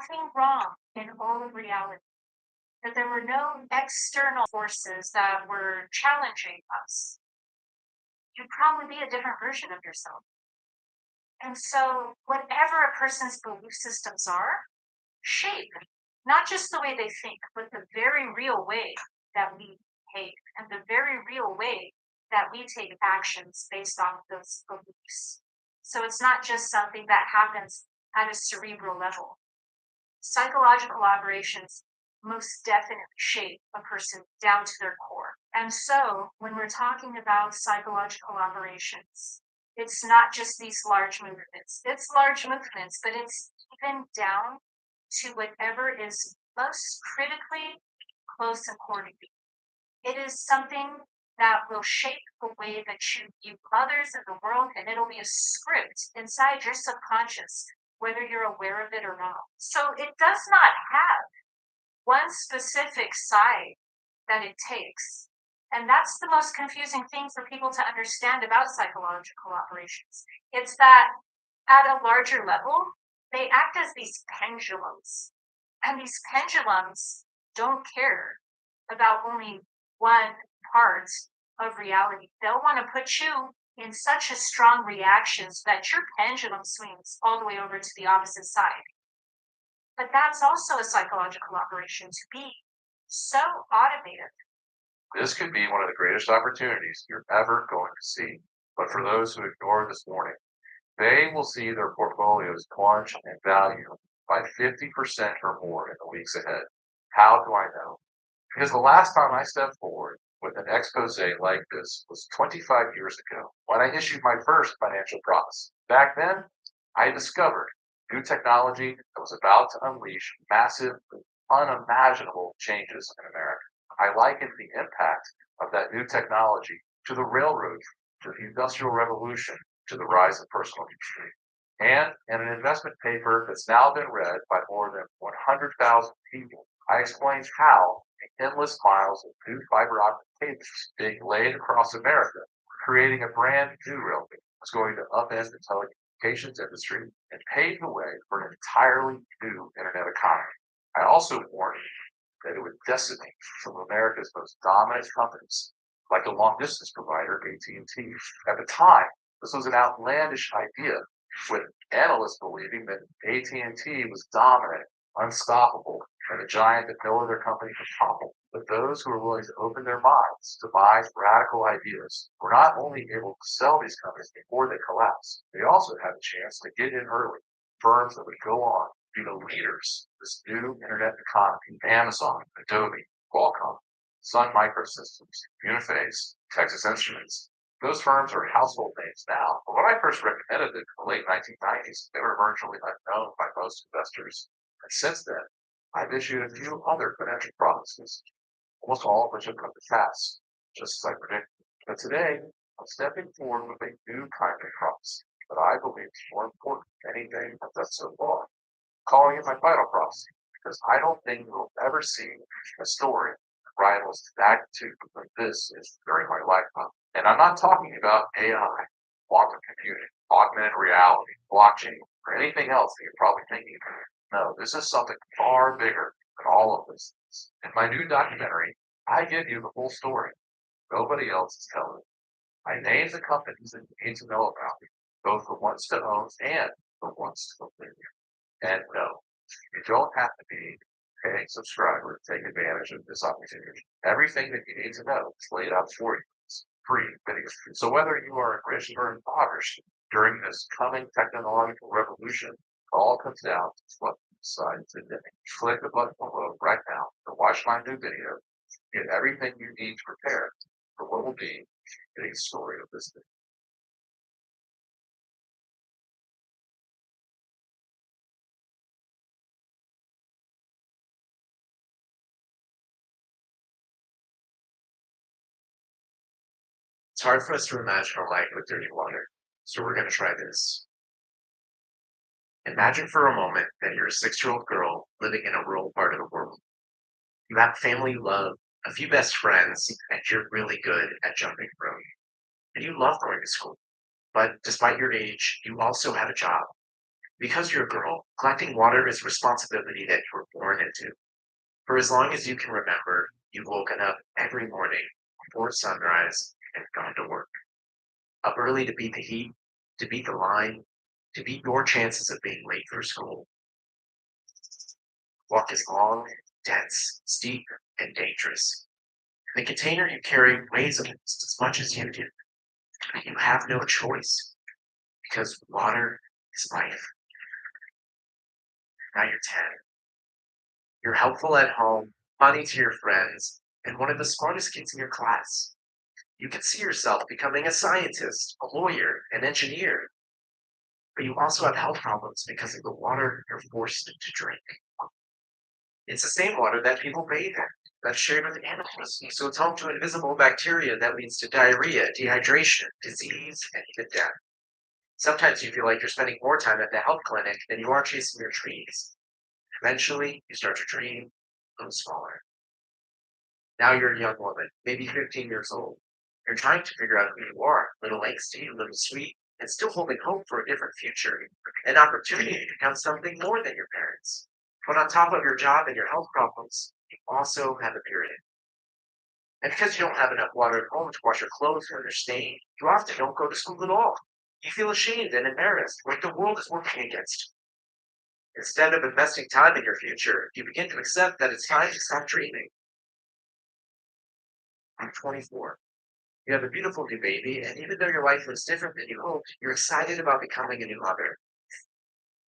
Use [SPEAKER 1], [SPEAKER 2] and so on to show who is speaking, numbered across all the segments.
[SPEAKER 1] nothing wrong in all of reality, that there were no external forces that were challenging us, you'd probably be a different version of yourself. And so, whatever a person's belief systems are, shape not just the way they think, but the very real way that we behave and the very real way that we take actions based on those beliefs. So, it's not just something that happens at a cerebral level. Psychological operations most definitely shape a person down to their core. And so, when we're talking about psychological operations, it's not just these large movements. It's large movements, but it's even down to whatever is most critically close and core to you. It is something that will shape the way that you view others in the world, and it'll be a script inside your subconscious, whether you're aware of it or not. So it does not have one specific side that it takes. And that's the most confusing thing for people to understand about psychological operations. It's that at a larger level, they act as these pendulums. And these pendulums don't care about only one part of reality. They'll want to put you in such a strong reaction so that your pendulum swings all the way over to the opposite side. But that's also a psychological operation to be so automated.
[SPEAKER 2] This could be one of the greatest opportunities you're ever going to see. But for those who ignore this warning, they will see their portfolios plunge in value by 50% or more in the weeks ahead. How do I know? Because the last time I stepped forward with an expose like this was 25 years ago when I issued my first financial promise. Back then, I discovered new technology that was about to unleash massive, unimaginable changes in America. I likened the impact of that new technology to the railroad, to the Industrial Revolution, to the rise of personal computing. And in an investment paper that's now been read by more than 100,000 people, I explained how the endless miles of new fiber optic cables being laid across America, creating a brand new railway, was going to upend the telecommunications industry and pave the way for an entirely new internet economy. I also warned that it would decimate some of America's most dominant companies, like the long distance provider AT&T. At the time, this was an outlandish idea, with analysts believing that AT&T was dominant, unstoppable, and a giant that no other company could topple. But those who were willing to open their minds to buy radical ideas were not only able to sell these companies before they collapsed, they also had a chance to get in early. Firms that would go on to be the leaders of this new internet economy: Amazon, Adobe, Qualcomm, Sun Microsystems, Uniface, Texas Instruments. Those firms are household names now, but when I first recommended them in the late 1990s, they were virtually unknown by most investors. And since then, I've issued a few other financial promises, almost all of which have come to pass, just as I predicted. But today, I'm stepping forward with a new kind of promise that I believe is more important than anything I've done so far, calling it my vital prophecy, because I don't think we'll ever see a story that rivals the magnitude of this is during my lifetime. And I'm not talking about AI, quantum computing, augmented reality, blockchain, or anything else that you're probably thinking of. No, this is something far bigger than all of this. In my new documentary, I give you the full story. Nobody else is telling it. I name the companies that you need to know about, both the ones to own and the ones to complete. And no, you don't have to be a paying subscriber to take advantage of this opportunity. Everything that you need to know is laid out for you. It's free videos. So whether you are enriched or impoverished during this coming technological revolution, it all comes down to what you decide today. Click the button below right now to watch my new video. Get everything you need to prepare for what will be a big story of this day. It's hard for us to imagine a life with dirty water, so we're going to try this. Imagine for a moment that you're a 6-year-old girl living in a rural part of the world. You have family you love, a few best friends, and you're really good at jumping rope. And you love going to school. But despite your age, you also have a job.
[SPEAKER 3] Because you're a girl, collecting water is a responsibility that you were born into. For as long as you can remember, you've woken up every morning before sunrise and gone to work. Up early to beat the heat, to beat the line, to beat your chances of being late for school. Walk is long, dense, steep, and dangerous. The container you carry weighs almost as much as you do, but you have no choice because water is life. Now you're 10. You're helpful at home, funny to your friends, and one of the smartest kids in your class. You can see yourself becoming a scientist, a lawyer, an engineer, but you also have health problems because of the water you're forced to drink. It's the same water that people bathe in, that's shared with animals, so it's home to invisible bacteria that leads to diarrhea, dehydration, disease, and even death. Sometimes you feel like you're spending more time at the health clinic than you are chasing your dreams. Eventually, you start to dream a little smaller. Now you're a young woman, maybe 15 years old. You're trying to figure out who you are, little angsty, a little sweet, and still holding hope for a different future, an opportunity to become something more than your parents. But on top of your job and your health problems, you also have a period. And because you don't have enough water at home to wash your clothes when they're stained, you often don't go to school at all. You feel ashamed and embarrassed, like the world is working against you. Instead of investing time in your future, you begin to accept that it's time to stop dreaming. I'm 24. You have a beautiful new baby, and even though your life looks different than you hoped, you're excited about becoming a new mother.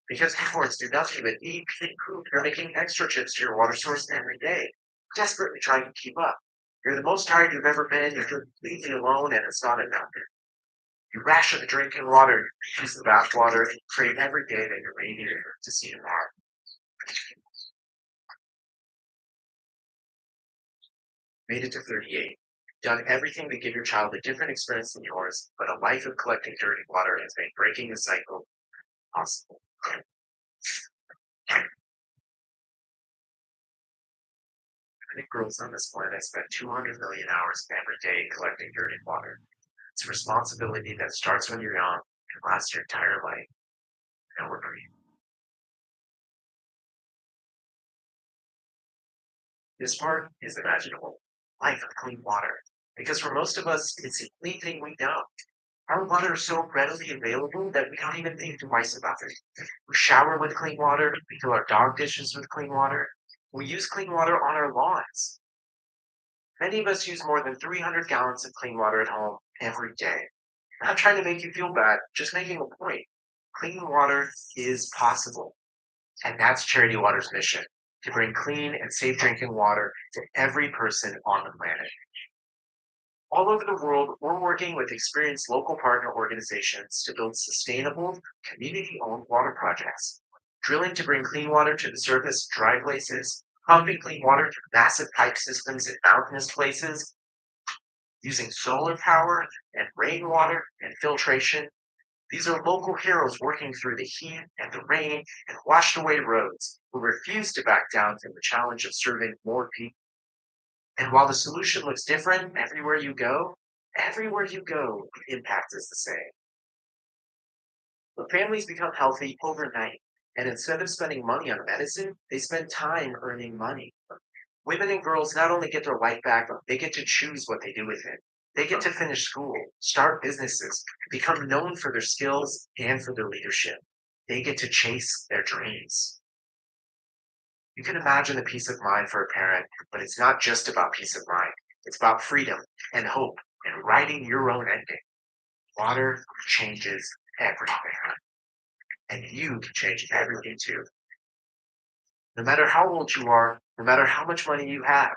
[SPEAKER 3] Because newborns do nothing but eat, clean poop, you're making extra trips to your water source every day, desperately trying to keep up. You're the most tired you've ever been, you feel completely alone, and it's not enough. You ration the drinking water, you use the bath water, and you pray every day that you're ready to see tomorrow. Made it to 38. Done everything to give your child a different experience than yours, but a life of collecting dirty water has made breaking the cycle possible. Many girls on this planet spend 200 million hours every day collecting dirty water. It's a responsibility that starts when you're young and lasts your entire life. Now we're breathing. This part is imaginable. Life of clean water. Because for most of us, it's the only thing we know. Our water is so readily available that we don't even think twice about it. We shower with clean water, we fill our dog dishes with clean water, we use clean water on our lawns. Many of us use more than 300 gallons of clean water at home every day. I'm not trying to make you feel bad, just making a point. Clean water is possible. And that's Charity Water's mission to bring clean and safe drinking water to every person on the planet. All over the world, we're working with experienced local partner organizations to build sustainable, community owned water projects. Drilling to bring clean water to the surface, dry places, pumping clean water through massive pipe systems in mountainous places, using solar power and rainwater and filtration. These are local heroes working through the heat and the rain and washed away roads who refuse to back down from the challenge of serving more people. And while the solution looks different everywhere you go, the impact is the same. But families become healthy overnight, and instead of spending money on medicine, they spend time earning money. Women and girls not only get their life back, but they get to choose what they do with it. They get to finish school, start businesses, become known for their skills and for their leadership. They get to chase their dreams. You can imagine the peace of mind for a parent, but it's not just about peace of mind. It's about freedom and hope and writing your own ending. Water changes everything, and you can change everything too. No matter how old you are, no matter how much money you have.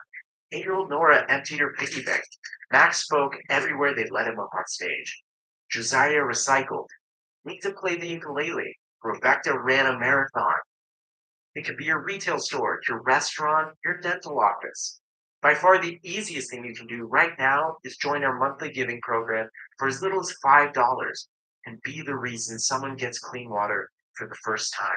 [SPEAKER 3] 8-year-old Nora emptied her piggy bank. Max spoke everywhere they let him up on stage. Josiah recycled. Nita played the ukulele. Rebecca ran a marathon. It could be your retail store, your restaurant, your dental office. By far the easiest thing you can do right now is join our monthly giving program for as little as $5 and be the reason someone gets clean water for the first time.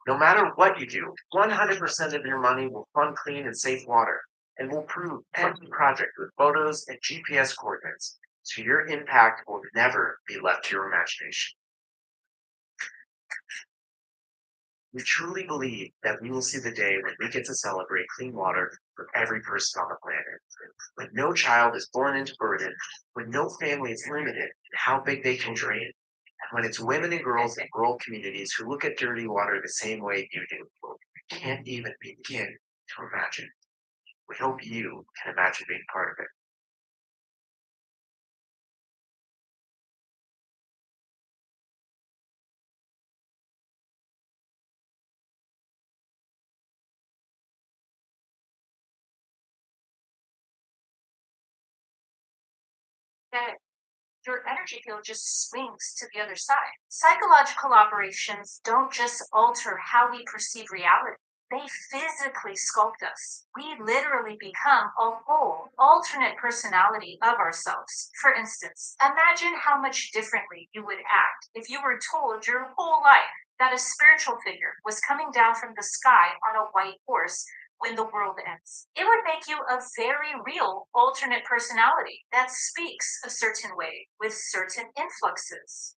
[SPEAKER 3] No matter what you do, 100% of your money will fund clean and safe water and will prove every project with photos and GPS coordinates so your impact will never be left to your imagination. We truly believe that we will see the day when we get to celebrate clean water for every person on the planet. When no child is born into burden, when no family is limited in how big they can dream, and when it's women and girls in rural communities who look at dirty water the same way you do, we can't even begin to imagine. We hope you can imagine being part of it.
[SPEAKER 1] That your energy field just swings to the other side. Psychological operations don't just alter how we perceive reality. They physically sculpt us. We literally become a whole alternate personality of ourselves. For instance, imagine how much differently you would act if you were told your whole life that a spiritual figure was coming down from the sky on a white horse when the world ends. It would make you a very real alternate personality that speaks a certain way with certain influxes.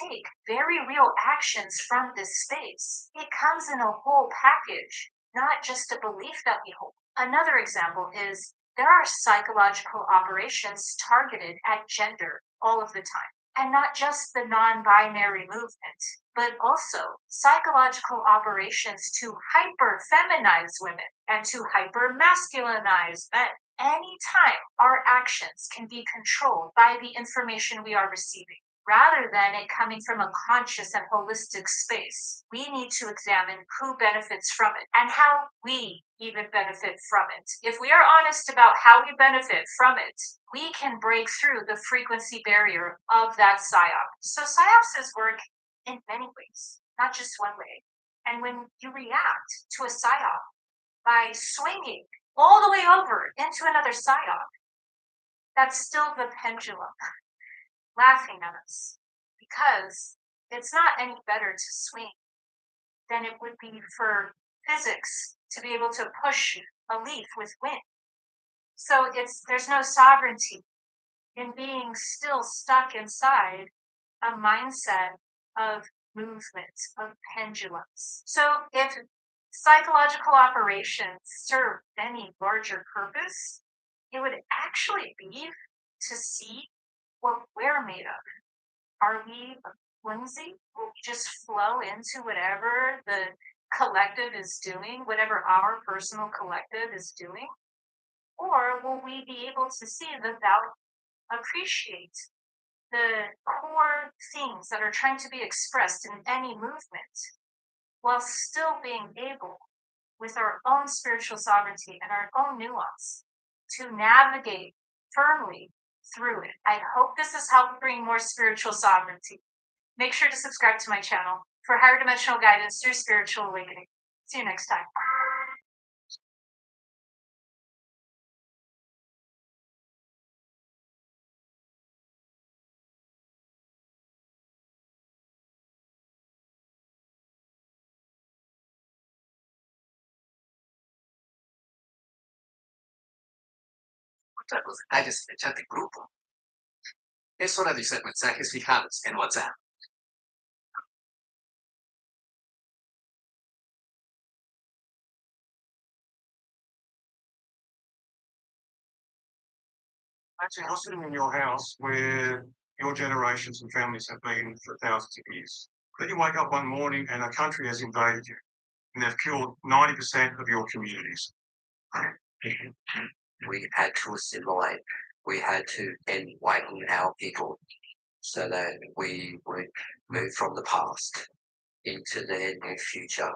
[SPEAKER 1] Take very real actions from this space. It comes in a whole package, not just a belief that we hold. Another example is there are psychological operations targeted at gender all of the time, and not just the non binary movement, but also psychological operations to hyper feminize women and to hyper masculinize men. Anytime our actions can be controlled by the information we are receiving, rather than it coming from a conscious and holistic space, we need to examine who benefits from it and how we even benefit from it. If we are honest about how we benefit from it, we can break through the frequency barrier of that PSYOP. So PSYOPs work in many ways, not just one way. And when you react to a PSYOP by swinging all the way over into another PSYOP, that's still the pendulum laughing at us because it's not any better to swing than it would be for physics to be able to push a leaf with wind. So there's no sovereignty in being still stuck inside a mindset of movement, of pendulums. So if psychological operations serve any larger purpose, it would actually be to see what we're made of. Are we flimsy? Will we just flow into whatever the collective is doing, whatever our personal collective is doing? Or will we be able to see the value, appreciate the core things that are trying to be expressed in any movement while still being able, with our own spiritual sovereignty and our own nuance, to navigate firmly through it? I hope this has helped bring more spiritual sovereignty. Make sure to subscribe to my channel for higher dimensional guidance through spiritual awakening. See you next time.
[SPEAKER 3] Otra cosa, detalles en el chat del grupo. Es hora de usar mensajes fijados en WhatsApp.
[SPEAKER 4] Imagine you're sitting in your house where your generations and families have been for thousands of years. Then you wake up one morning and a country has invaded you and they've killed 90% of your communities.
[SPEAKER 3] We had to assimilate. We had to end wiping our people so that we would move from the past into the new future.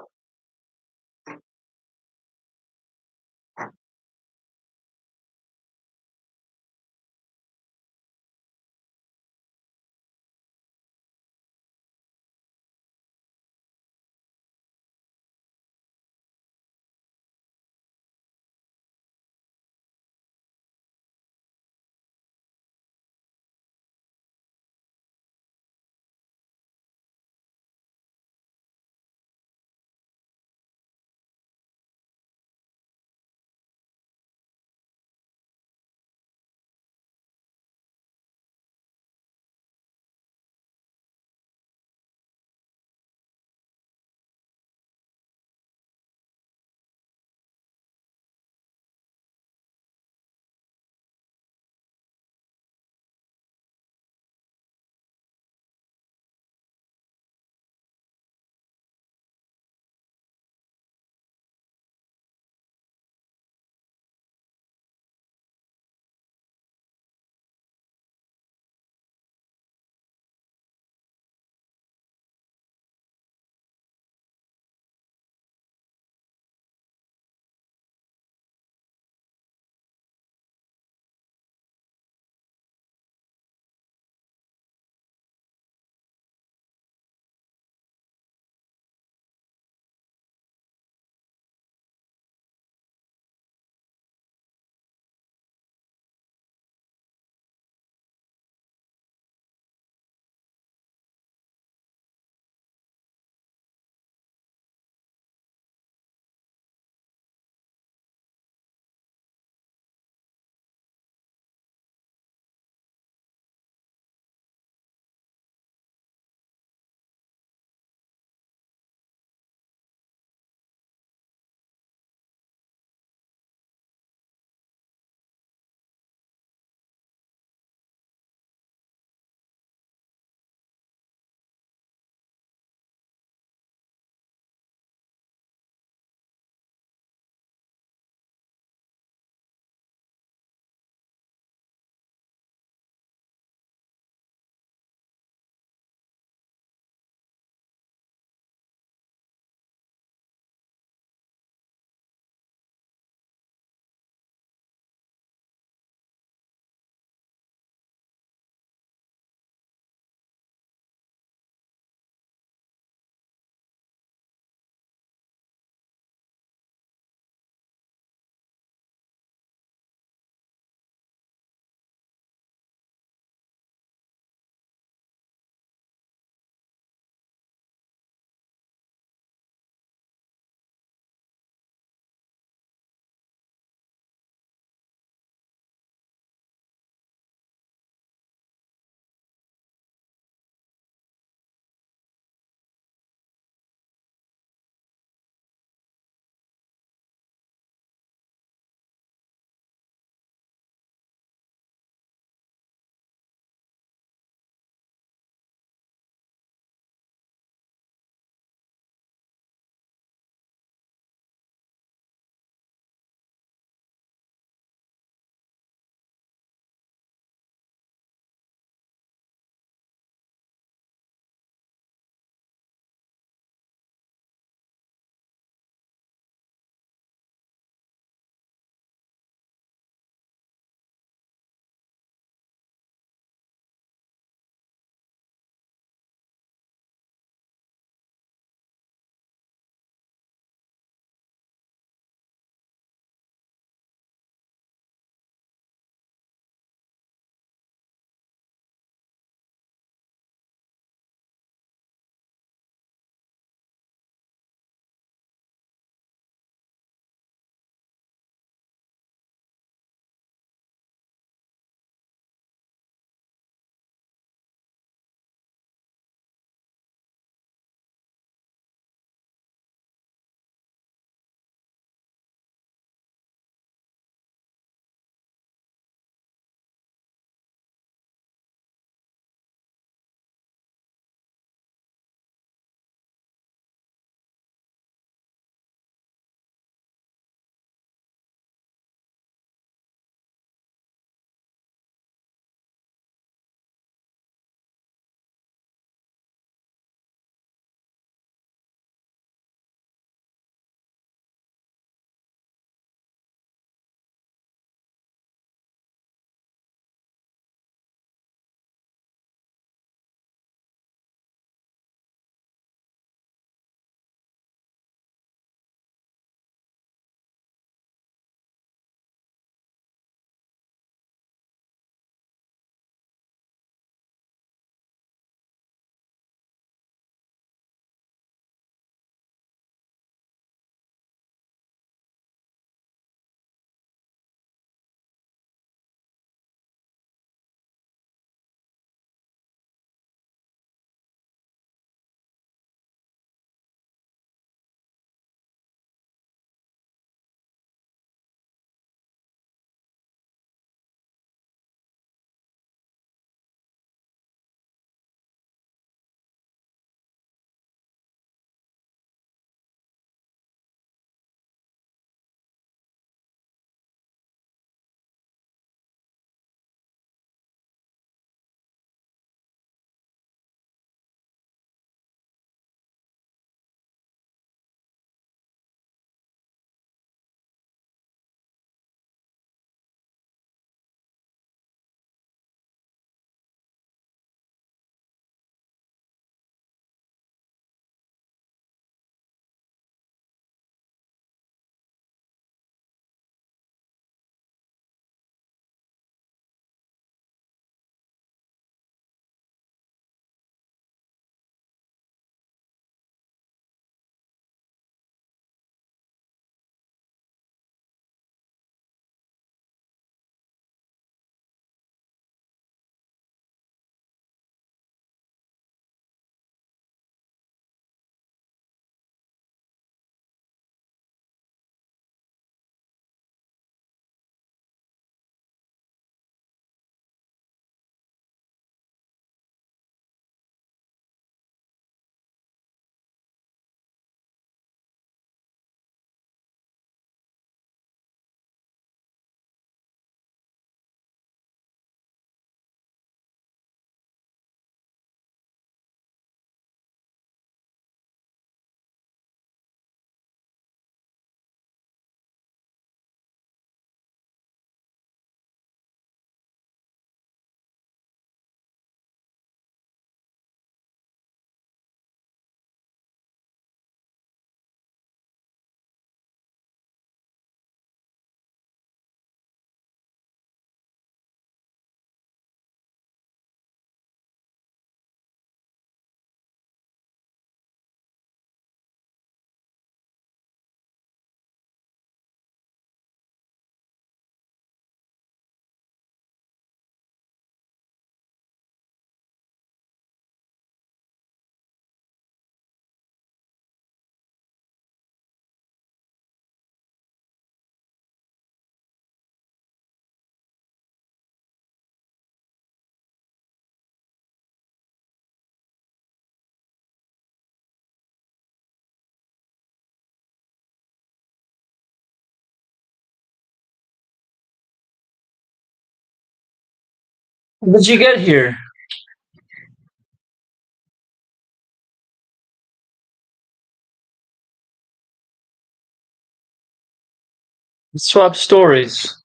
[SPEAKER 5] Did you get here? Swap stories.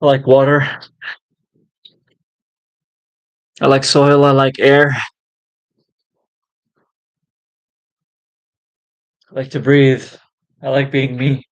[SPEAKER 5] I like water. I like soil. I like air. I like to breathe. I like being me.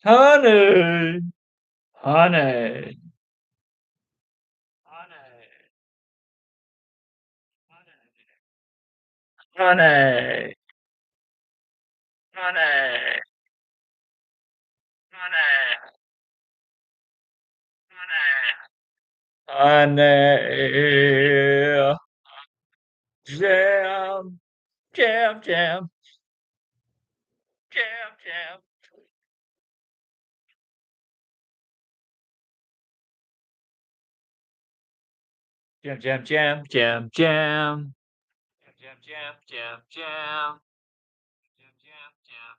[SPEAKER 5] Honey, honey, honey, honey, honey, honey, honey, jam, jam, jam, jam, jam. Jam, jam, jam, jam, jam. Jam, jam, jam, jam. Jam, jam, jam,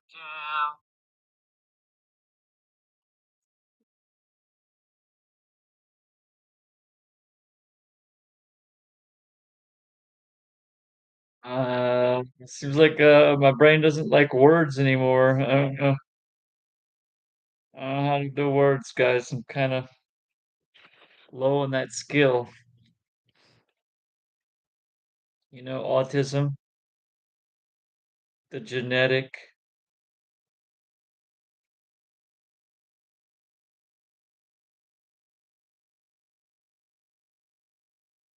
[SPEAKER 5] jam. It seems like my brain doesn't like words anymore. I don't know how to do words, guys. I'm kind of low on that skill. You know, autism, the genetic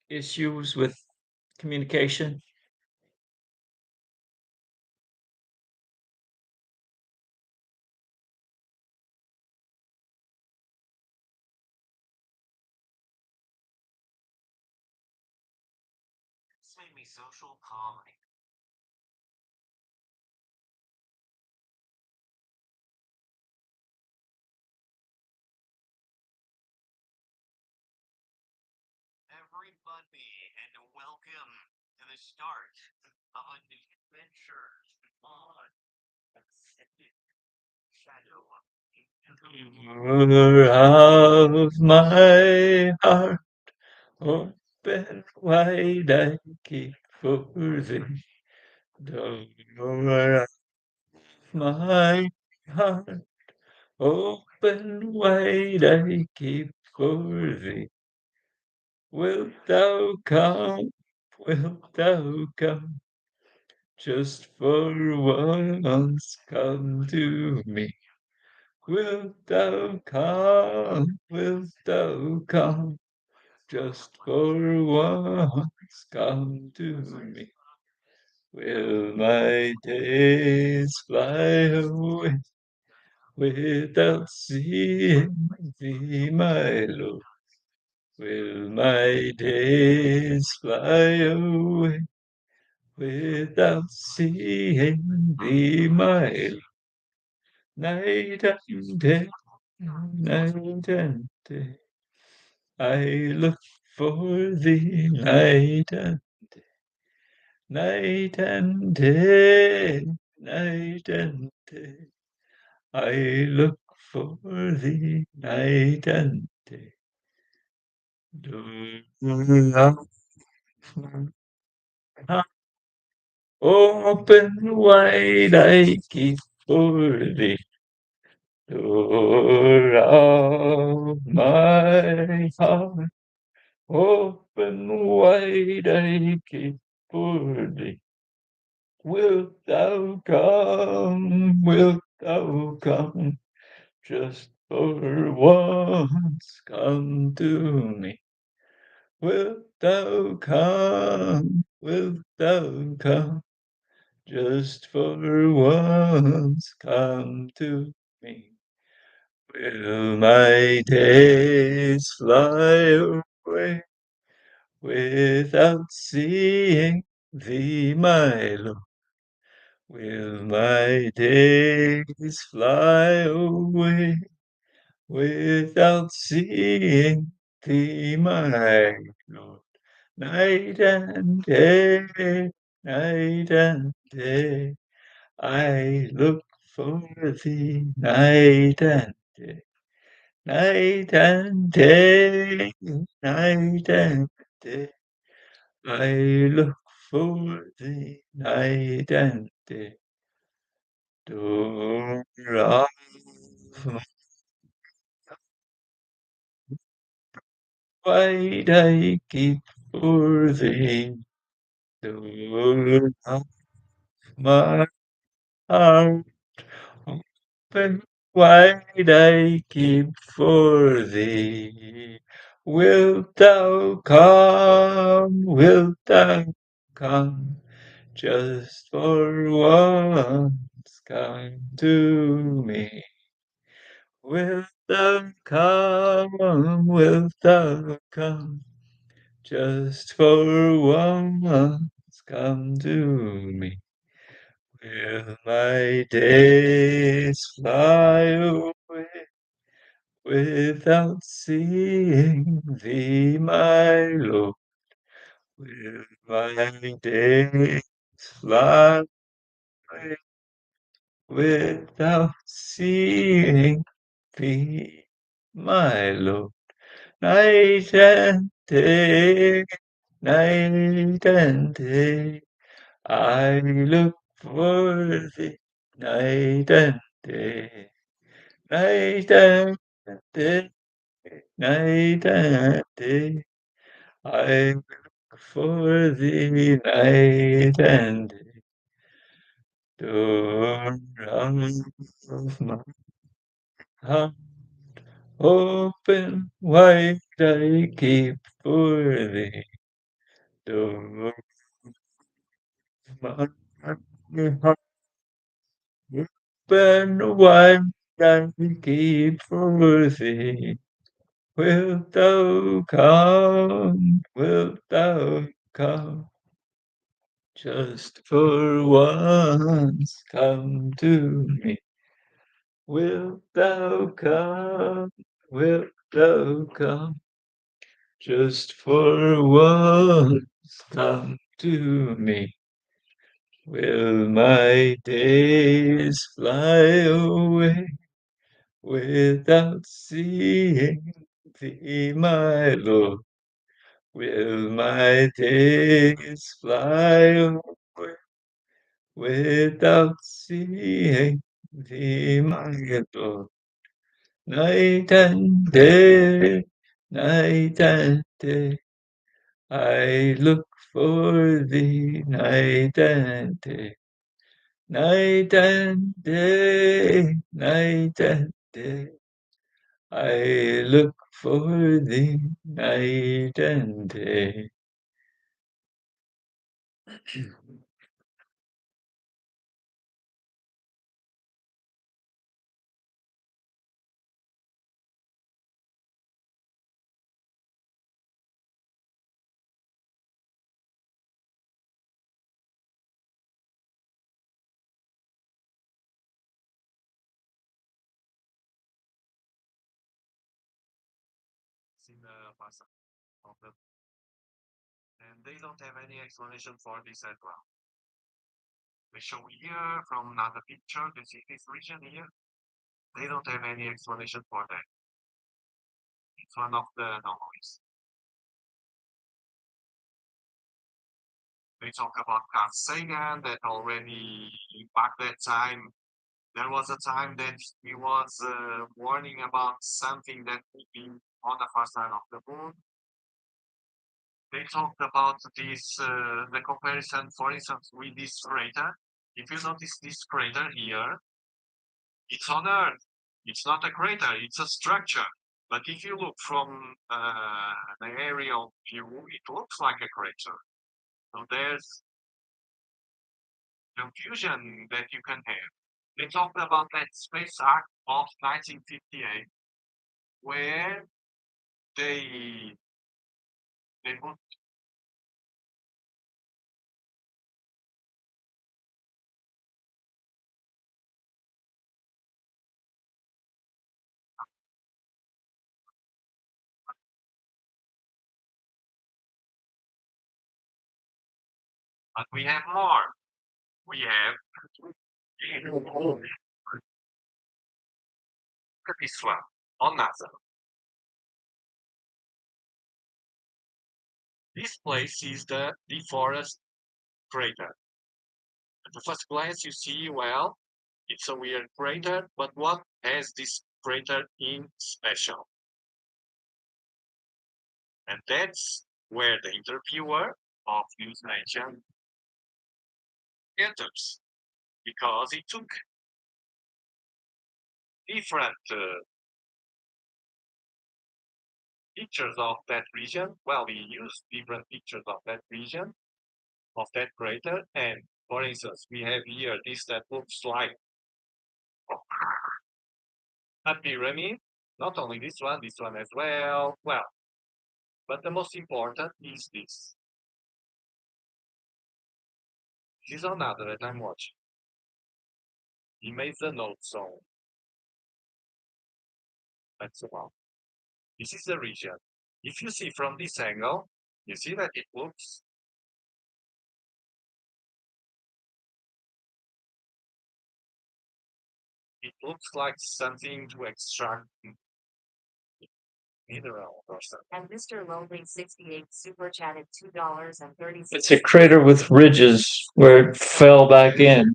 [SPEAKER 5] issues with communication.
[SPEAKER 3] This made me social calming. Everybody, and welcome to the start of a new adventure on Ascended Shadow.
[SPEAKER 5] Of my heart, open wide, I keep for thee. Door of my heart, open wide, I keep for thee. Wilt thou come? Wilt thou come? Just for once come to me. Wilt thou come? Wilt thou come? Just for once come to me. Will my days fly away without seeing thee, my Lord? Will my days fly away without seeing thee, my Lord? Night and day, night and day, I look for thee night and night and day, night and day. I look for thee night and day. Do not open wide, I keep for thee. Door of my heart, open wide, I keep for thee. Wilt thou come? Wilt thou come? Just for once come to me. Wilt thou come? Wilt thou come? Just for once come to me. Will my days fly away without seeing thee, my Lord? Will my days fly away without seeing thee, my Lord? Night and day, night and day, I look for thee night and day. Night and day, night and day, I look for thee night and day. Door of wide I keep for thee. Door of my heart open wide I keep for thee. Wilt thou come? Wilt thou come? Just for once come to me. Wilt thou come? Wilt thou come? Just for once come to me. Will my days fly away without seeing thee, my Lord? Will my days fly away without seeing thee, my Lord? Night and day, night and day, I look for thee, night and day, night and day, night and day. I look for thee, night and day. Door of my heart, open wide I keep for thee. Door of my heart, open wide I keep for thee. Wilt thou come? Wilt thou come? Just for once come to me. Wilt thou come? Wilt thou come? Just for once come to me. Will my days fly away without seeing thee, my Lord? Will my days fly away without seeing thee, my Lord? Night and day, night and day, I look for thee, night and day, night and day, night and day. I look for thee, night and day.
[SPEAKER 2] Seen the past of them, and they don't have any explanation for this as well. They show here from another picture, this is this region here. They don't have any explanation for that. It's one of the anomalies. They talk about Carl Sagan that already back that time there was a time that he was warning about something that would be on the far side of the moon. They talked about this the comparison, for instance, with this crater. If you notice this crater here, it's on Earth. It's not a crater, it's a structure. But if you look from the aerial view, it looks like a crater. So there's confusion that you can have. They talked about that space act of 1958, where they they put, but we have more. We have look at this one on NASA. This place is the deforest crater. At the first glance, you see, well, it's a weird crater, but what has this crater in special? And that's where the interviewer of News Nation enters, because it took
[SPEAKER 6] different pictures of that region. Well, we use different pictures of that region, of that crater. And for instance, we have here this that looks like a pyramid. Not only this one as well. Well, but the most important is this. This is another that I'm watching. He made the note zone. That's well. This is the region. If you see from this angle, you see that it looks like something to extract mineral or something.
[SPEAKER 1] And Mr. Lonely 68 super chatted $2.36.
[SPEAKER 5] It's a crater with ridges where it fell back in.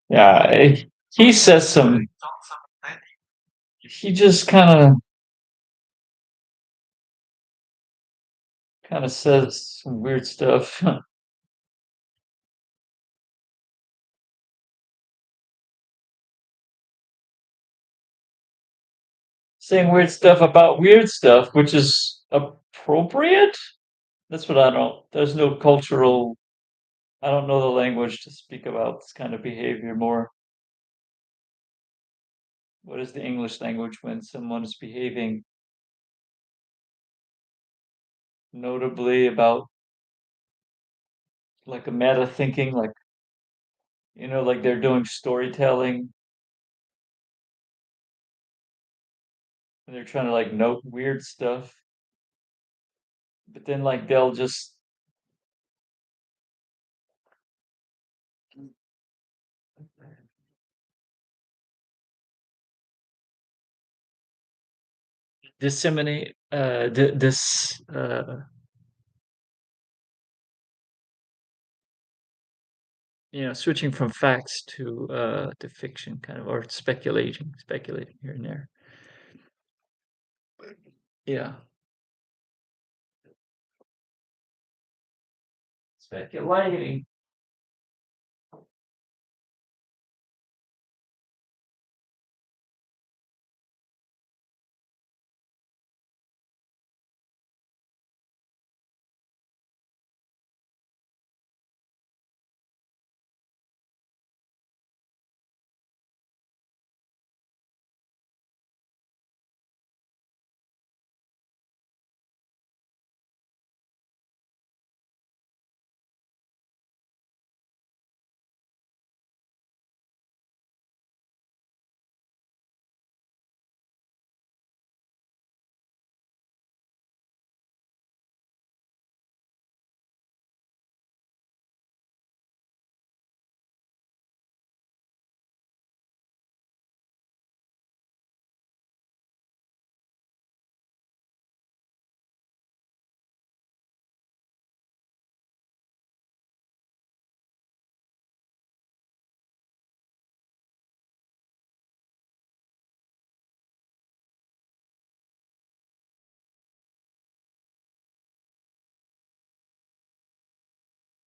[SPEAKER 5] Yeah, he says some. He just kind of says some weird stuff. Saying weird stuff about weird stuff, which is appropriate. That's what I don't. There's no cultural. I don't know the language to speak about this kind of behavior more. What is the English language when someone is behaving notably about like a meta thinking, like like they're doing storytelling and they're trying to like note weird stuff, but then like they'll just disseminate this switching from facts to fiction kind of, or speculating here and there. Yeah. Speculating.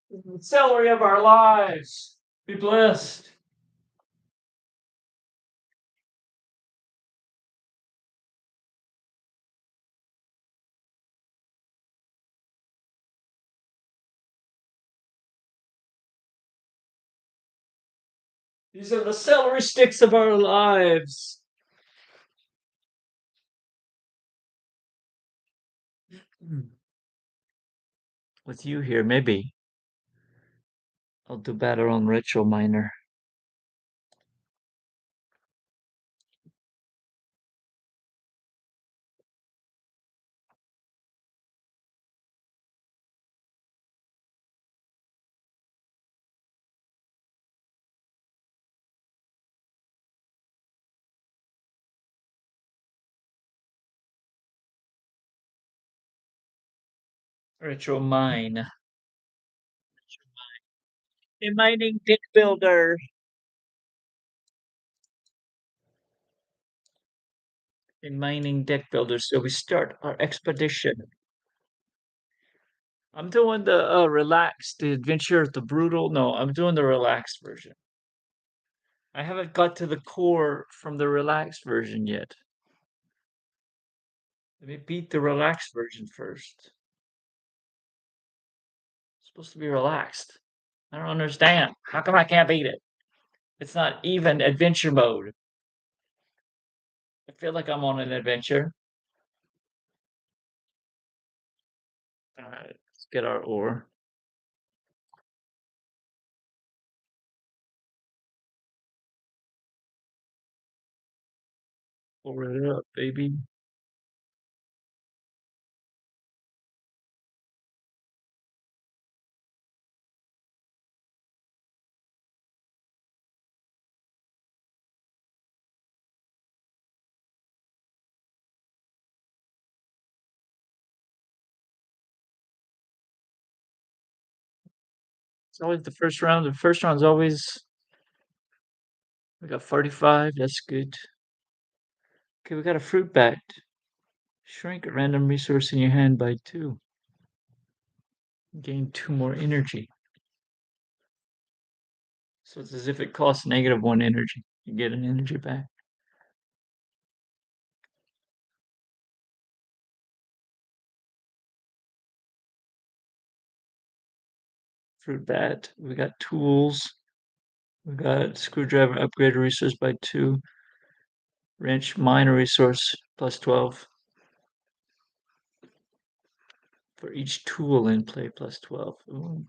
[SPEAKER 5] The celery of our lives. Be blessed. These are the celery sticks of our lives. With you here, maybe I'll do better on ritual minor. Ritual mine. A mining deck builder. A mining deck builder. So we start our expedition. I'm doing the relaxed, the adventure, the brutal. No, I'm doing the relaxed version. I haven't got to the core from the relaxed version yet. Let me beat the relaxed version first. It's supposed to be relaxed. I don't understand. How come I can't beat it? It's not even adventure mode. I feel like I'm on an adventure. Alright, let's get our ore. Ore it up, baby. It's always the first round. The first round's always. We got 45. That's good. Okay, we got a fruit bat. Shrink a random resource in your hand by 2. Gain 2 more energy. So it's as if it costs -1 energy. You get an energy back. Fruit bat. We got tools. We got screwdriver upgrade resource by 2. Wrench minor resource plus 12. For each tool in play plus 12. Ooh.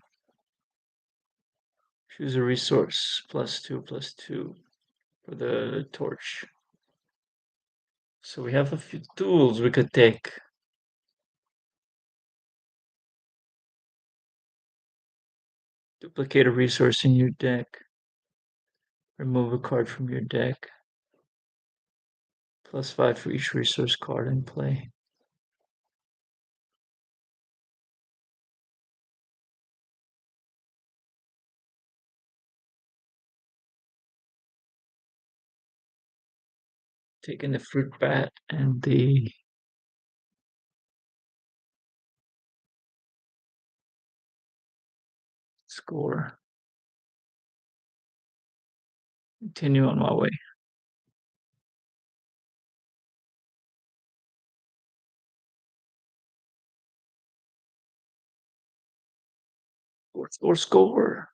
[SPEAKER 5] Choose a resource plus 2 for the torch. So we have a few tools we could take. Duplicate a resource in your deck. Remove a card from your deck. Plus 5 for each resource card in play. Taking the fruit bat and the score. Continue on my way. Score.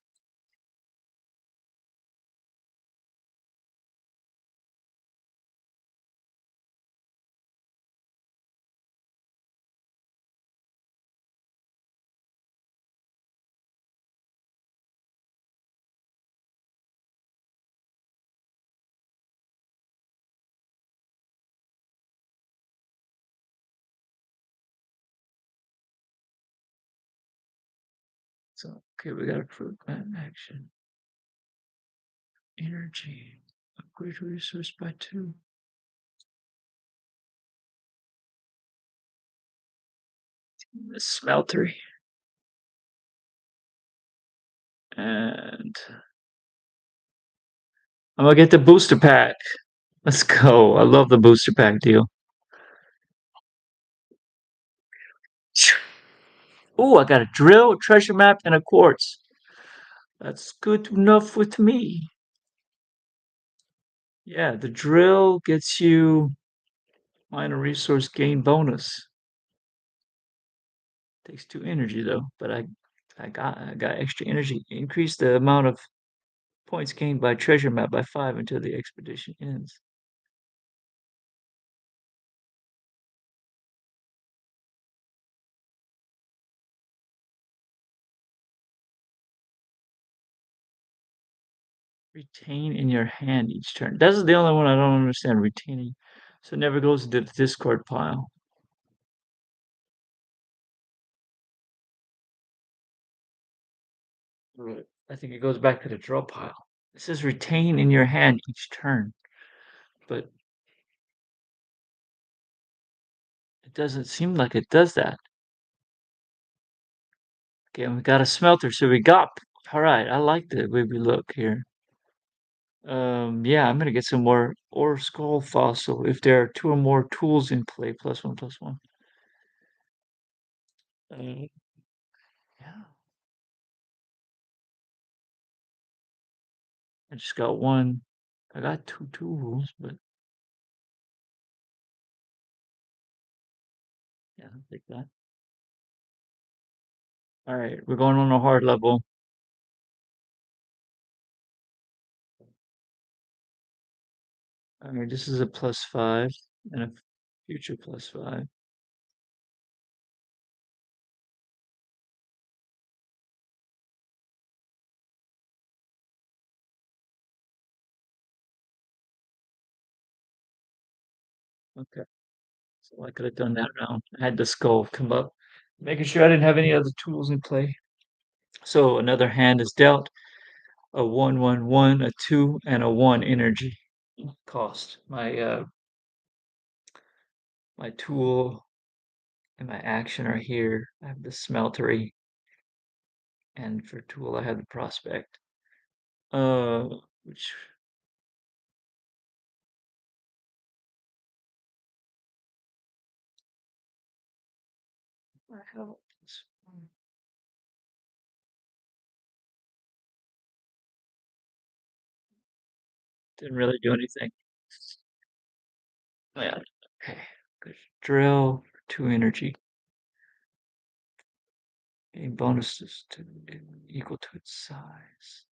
[SPEAKER 5] So, okay, we got a fruit bat in action. Energy. Upgrade resource by 2. The smeltery. And I'm gonna get the booster pack. Let's go. I love the booster pack deal. Oh, I got a drill, treasure map, and a quartz. That's good enough with me. Yeah, the drill gets you minor resource gain bonus. Takes 2 energy though, but I got extra energy. Increase the amount of points gained by treasure map by 5 until the expedition ends. Retain in your hand each turn. This is the only one I don't understand. Retaining, so it never goes into the discard pile. I think it goes back to the draw pile. It says retain in your hand each turn, but it doesn't seem like it does that. Okay, and we got a smelter, so we got. All right, I like the way we look here. Yeah, I'm gonna get some more ore skull fossil if there are 2 or more tools in play. +1/+1. Yeah. I just got 1. I got 2 tools, but yeah, I'll take that. All right, we're going on a hard level. All right, this is a +5 and a future +5. Okay, so I could have done that round. I had the skull come up, making sure I didn't have any other tools in play. So another hand is dealt. A 1, 1, 1, a 2, and a 1 energy cost. My tool and my action are here. I have the smeltery, and for tool I have the prospect. Which I have this one. Didn't really do anything. Oh, yeah. Okay. Good. Drill for 2 energy. Gain bonuses to equal to its size.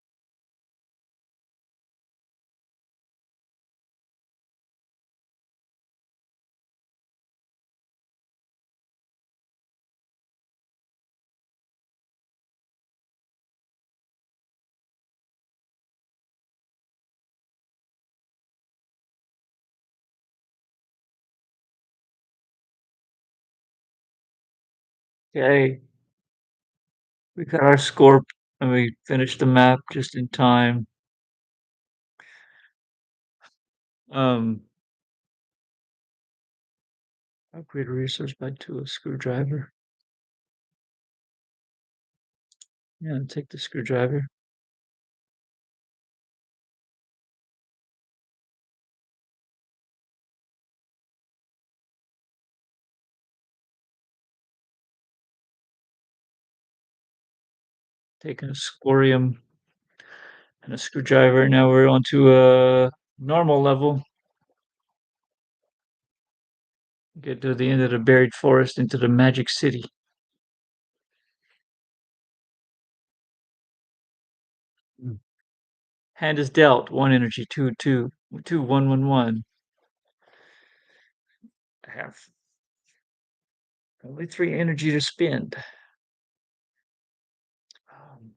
[SPEAKER 5] Okay. We got our score and we finished the map just in time. Um, upgrade resource by 2, a screwdriver. Yeah, take the screwdriver. Taking a scorium and a screwdriver. Now we're on to a normal level. Get to the end of the buried forest into the magic city. Hand is dealt. 1 energy. 2, 2, 2, 1, 1, 1. I have only 3 energy to spend. Um,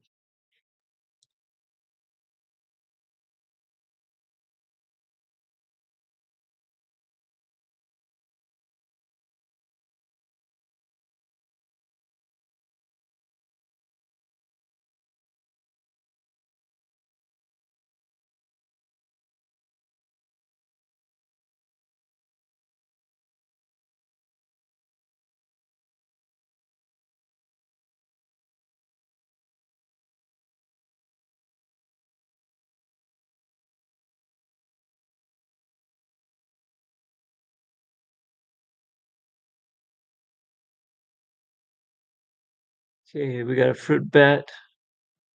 [SPEAKER 5] okay, we got a fruit bat,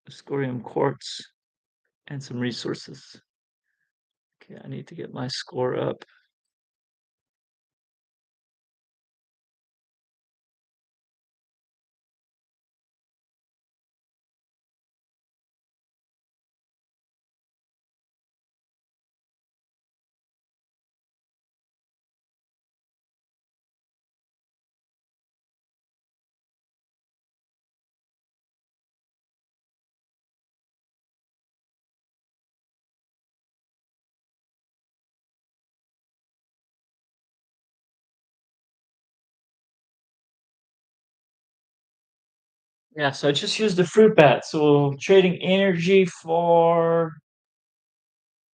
[SPEAKER 5] a scorium quartz, and some resources. Okay, I need to get my score up. Yeah, so I just used the fruit bat. So trading energy for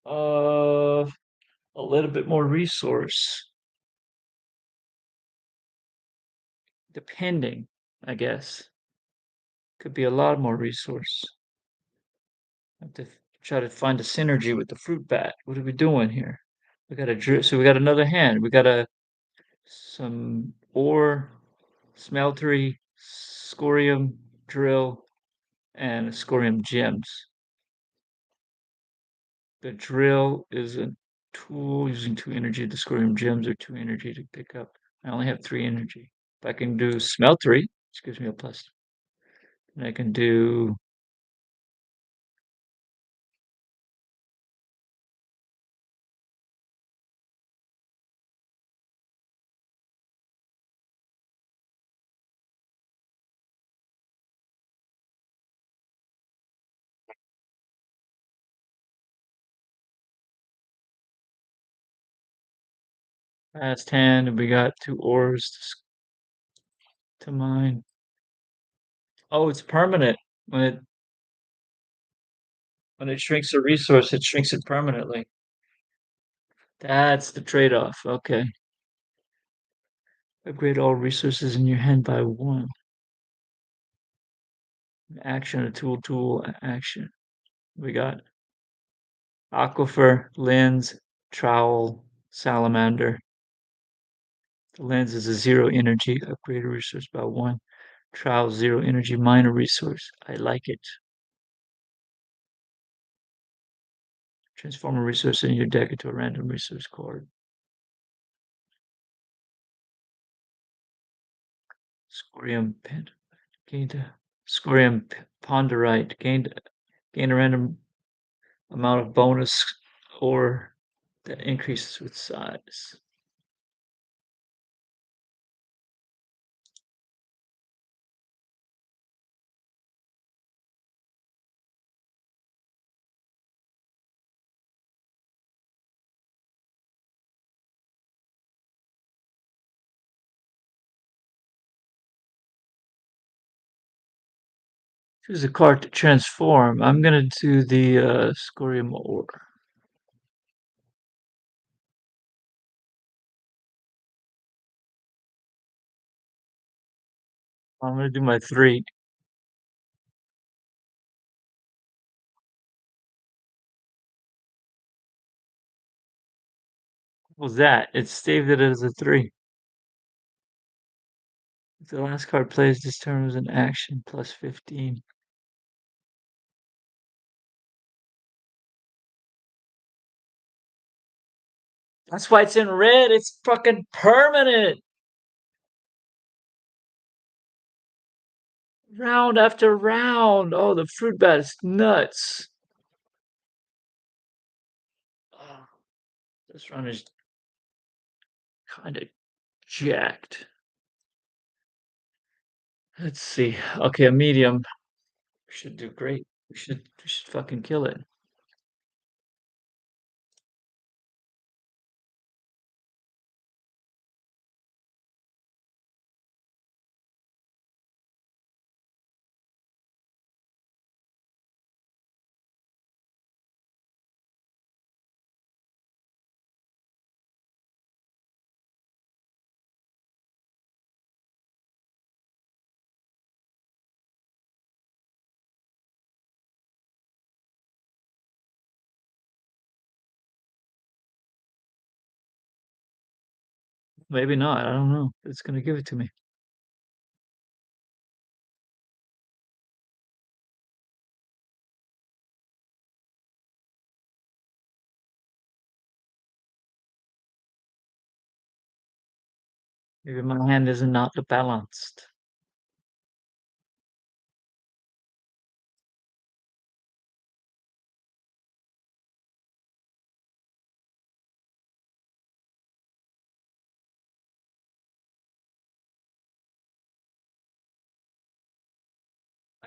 [SPEAKER 5] a little bit more resource, depending, I guess. Could be a lot more resource. I have to try to find a synergy with the fruit bat. What are we doing here? We got a drill. So we got another hand. We got some ore, smeltery, scorium drill, and scorium gems. The drill is a tool using 2 energy. The scoring gems are 2 energy to pick up. I only have 3 energy. If I can do smeltery, which gives me a plus. And I can do fast hand, and we got 2 ores to mine. Oh, it's permanent. When it shrinks a resource, it shrinks it permanently. That's the trade-off. Okay. Upgrade all resources in your hand by 1. Action, a tool, action. We got aquifer, lens, trowel, salamander. The lens is a 0 energy, upgrade a resource by 1. Trowel, 0 energy, mine a resource. I like it. Transform a resource in your deck into a random resource card. Scorium ponderite gain a random amount of bonus or that increases with size. Choose a card to transform. I'm gonna do the scorium ore. I'm gonna do my 3. What was that? It saved it as a 3. If the last card plays this turn was an action plus 15. That's why it's in red. It's fucking permanent. Round after round. Oh, the fruit bat is nuts. Oh, this run is kind of jacked. Let's see. Okay, a medium. We should do great. We should fucking kill it. Maybe not. I don't know. It's gonna give it to me. Maybe my hand is not balanced.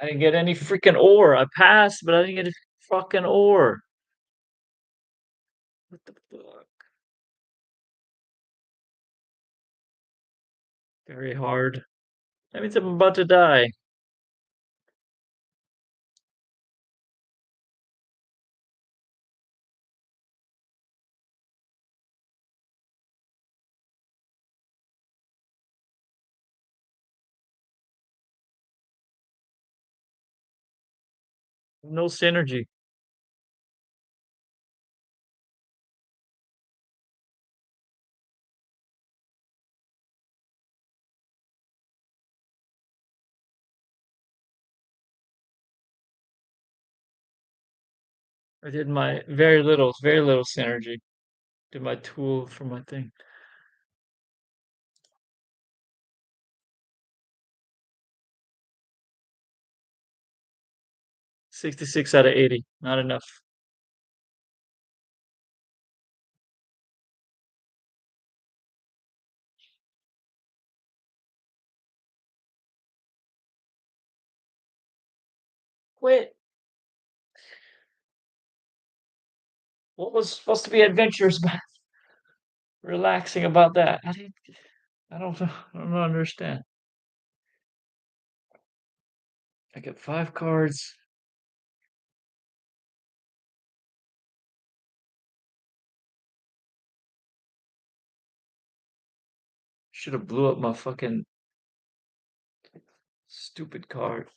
[SPEAKER 5] I didn't get any freaking ore. I passed, but I didn't get a fucking ore. What the fuck? Very hard. That means I'm about to die. No synergy. I did my very little synergy. Did my tool for my thing. 66 out of 80. Not enough. Quit. What was supposed to be adventurous but relaxing about that? I don't understand. I get 5 cards. Should have blew up my fucking stupid card.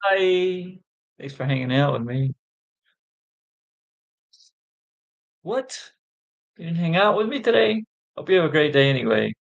[SPEAKER 5] Bye. Thanks for hanging out with me. What? You didn't hang out with me today? Hope you have a great day anyway.